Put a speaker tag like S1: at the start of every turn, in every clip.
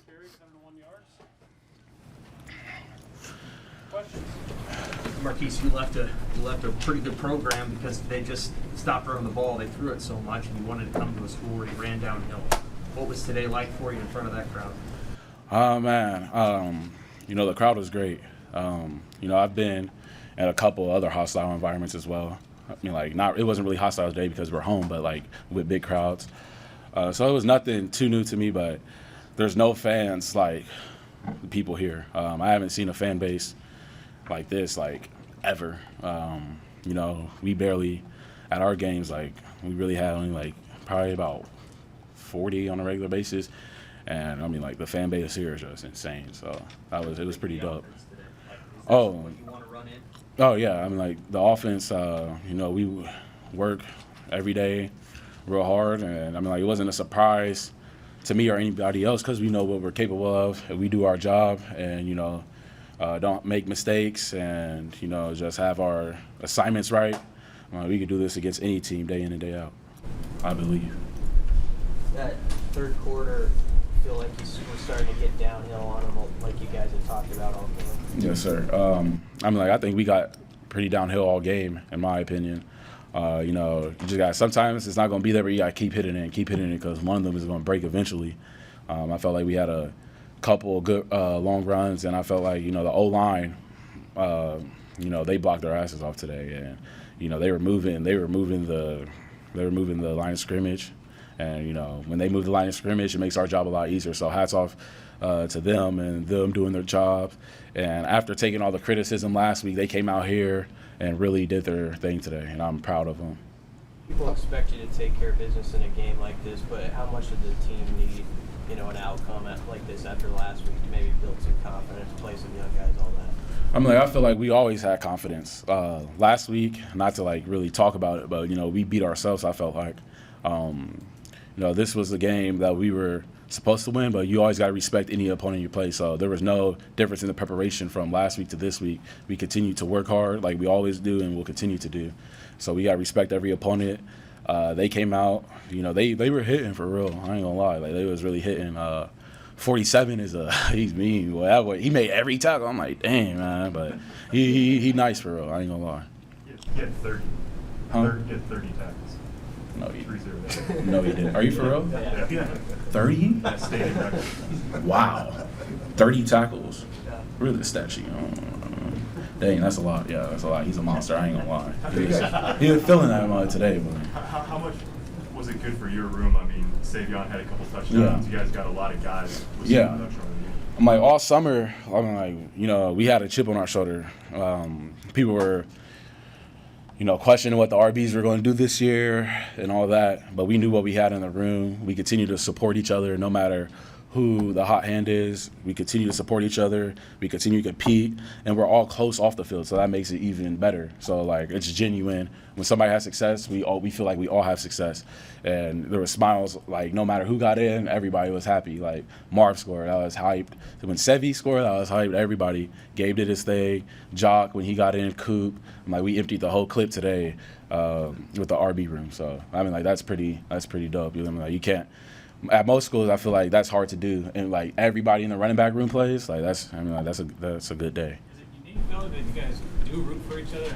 S1: carries, 101 yards. Questions?
S2: Markese, you left a pretty good program because they just stopped running the ball. They threw it so much, and you wanted to come to a school where you ran downhill. What was today like for you in front of that crowd?
S3: Oh, man. The crowd was great. I've been in a couple other hostile environments as well. I mean, it wasn't really hostile today because we're home, but, with big crowds. So it was nothing too new to me, but there's no fans like the people here. I haven't seen a fan base like this, ever. We barely, at our games, we really had only, probably about 40 on a regular basis. And, the fan base here is just insane. So it was pretty dope. Oh, yeah. The offense, we work every day real hard. And, it wasn't a surprise to me or anybody else because we know what we're capable of. And we do our job and, don't make mistakes and, just have our assignments right. We could do this against any team day in and day out, I believe.
S4: That third quarter, I feel like we're starting to get downhill on them like you guys have talked about all game.
S3: Yes, sir. I think we got pretty downhill all game, in my opinion. You just got sometimes it's not going to be there, but you got to keep hitting it because one of them is going to break eventually. I felt like we had a couple good long runs, and I felt like the O-line, they blocked their asses off today, and they were moving the line of scrimmage, and when they move the line of scrimmage, it makes our job a lot easier. So hats off to them and them doing their job. And after taking all the criticism last week, they came out here and really did their thing today, and I'm proud of them.
S4: People expect you to take care of business in a game like this, but how much does the team need, an outcome like this after last week to maybe build some confidence, play some young guys, all that?
S3: I feel like we always had confidence. Last week, not to really talk about it, but we beat ourselves. I felt like, this was a game that we were supposed to win, but you always got to respect any opponent you play. So there was no difference in the preparation from last week to this week. We continue to work hard like we always do, and we'll continue to do. So we got to respect every opponent. They came out, they were hitting for real. I ain't gonna lie, they was really hitting. 47 is he's mean. Well, he made every tackle. I'm like, damn, man, but he nice for real. I ain't gonna lie.
S5: He had 30.
S3: Huh?
S5: He had 30 tackles.
S3: No, he didn't. Are you for real?
S5: Yeah.
S3: 30?
S5: That's stated record.
S3: Wow. 30 tackles. Really, the stat sheet. Dang, that's a lot. Yeah, that's a lot. He's a monster. I ain't gonna lie. He was feeling that today, but.
S5: How much was it good for your room? Savion had a couple touchdowns. Yeah. You guys got a lot of guys with some production on the game.
S3: All summer, we had a chip on our shoulder. People were, questioning what the RBs were going to do this year and all that, but we knew what we had in the room. We continue to support each other no matter who the hot hand is. We continue to support each other. We continue to compete, and we're all close off the field, so that makes it even better. So, it's genuine. When somebody has success, we feel like we all have success. And there were smiles, no matter who got in, everybody was happy. Marv scored, I was hyped. When Sevi scored, I was hyped. Everybody. Gabe did his thing. Jock, when he got in, Coop. We emptied the whole clip today with the RB room. So, that's pretty dope. You can't. At most schools, I feel like that's hard to do, and everybody in the running back room plays. That's a good day.
S1: Is it unique though that you guys do root for each other?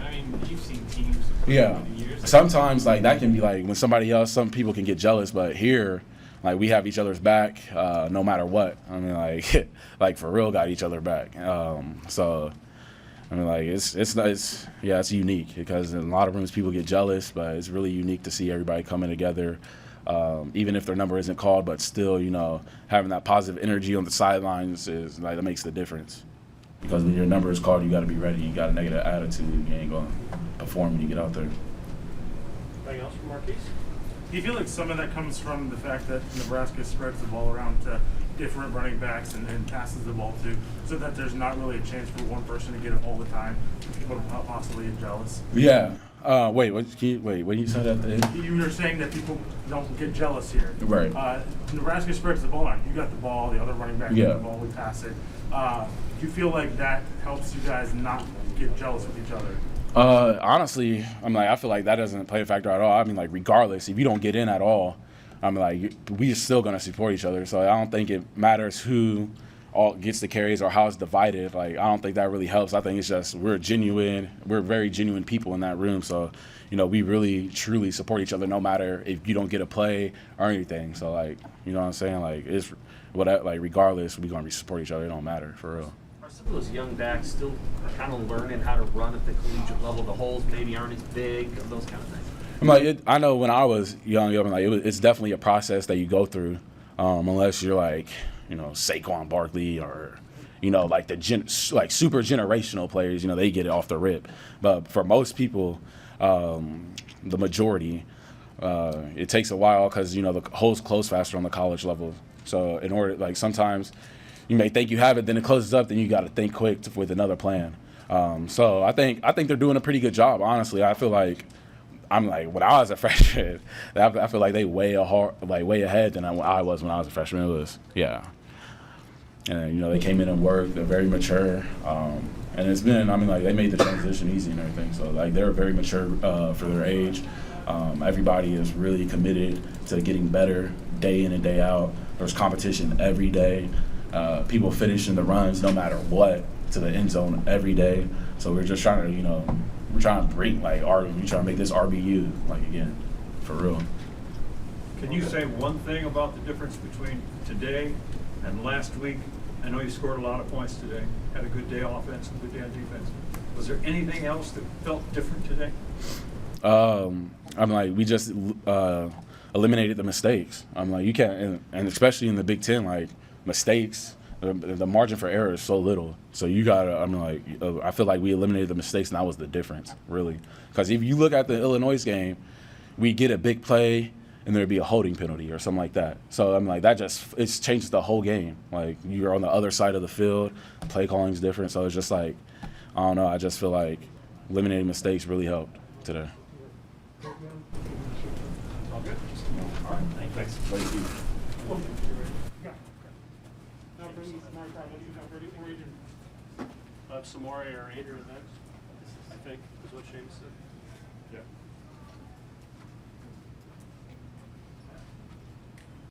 S1: You've seen teams over the years.
S3: Sometimes that can be when somebody else, some people can get jealous, but here, we have each other's back no matter what. For real, got each other back. It's unique because in a lot of rooms people get jealous, but it's really unique to see everybody coming together. Even if their number isn't called, but still, having that positive energy on the sidelines is that makes the difference. Because when your number is called, you got to be ready. You got a negative attitude. You ain't going to perform when you get out there.
S1: Anything else from Markese?
S6: Do you feel like some of that comes from the fact that Nebraska spreads the ball around to different running backs and passes the ball to, so that there's not really a chance for one person to get it all the time? People possibly get jealous.
S3: Yeah. Wait, what you said at the end?
S6: You were saying that people don't get jealous here.
S3: Right.
S6: Nebraska spreads the ball around. You got the ball, the other running back got the ball, we pass it. Do you feel like that helps you guys not get jealous with each other?
S3: Honestly, I feel like that doesn't play a factor at all. Regardless, if you don't get in at all, I'm like, we're still gonna support each other. So I don't think it matters who all gets the carries or how it's divided. Like, I don't think that really helps. I think it's just we're very genuine people in that room. So, you know, we really truly support each other no matter if you don't get a play or anything. So, like, you know what I'm saying? Like, it's whatever, like, regardless, we're gonna support each other. It don't matter, for real.
S2: Are some of those young backs still kind of learning how to run at the collegiate level? The holes maybe aren't as big, those kind of things.
S3: I'm like, I know when I was young, I'm like, it's definitely a process that you go through, unless you're like, you know, Saquon Barkley or, you know, like like super generational players. You know, they get it off the rip. But for most people, the majority, it takes a while because, you know, the holes close faster on the college level. So in order, like, sometimes you may think you have it, then it closes up, then you got to think quick with another plan. So I think they're doing a pretty good job. Honestly, I feel like. I'm like, when I was a freshman, I feel like they way ahead than I was when I was a freshman. It was, yeah. And, you know, they came in and worked. They're very mature. And it's been, I mean, like, they made the transition easy and everything. So, like, they're very mature for their age. Everybody is really committed to getting better day in and day out. There's competition every day. People finishing the runs no matter what to the end zone every day. So we're just trying to, you know, we're trying to bring, like, we're trying to make this RBU, like, again, for real.
S7: Can you say one thing about the difference between today and last week? I know you scored a lot of points today, had a good day on offense and good day on defense. Was there anything else that felt different today? I'm like, we just eliminated the mistakes. I'm like, you can't, and especially in the Big Ten, like, mistakes, the margin for error is so little. So you gotta, I'm like, I feel like we eliminated the mistakes, and that was the difference, really. Because if you look at the Illinois game, we get a big play, and there'd be a holding penalty or something like that. So I'm like, that just, it changes the whole game. Like, you're on the other side of the field, play calling's different. So it's just like, I don't know, I just feel like eliminating mistakes really helped today. All good?
S3: All right, thanks. Thank you.
S8: Samori or Andrew next, I think, is what Shane said.
S6: Yeah.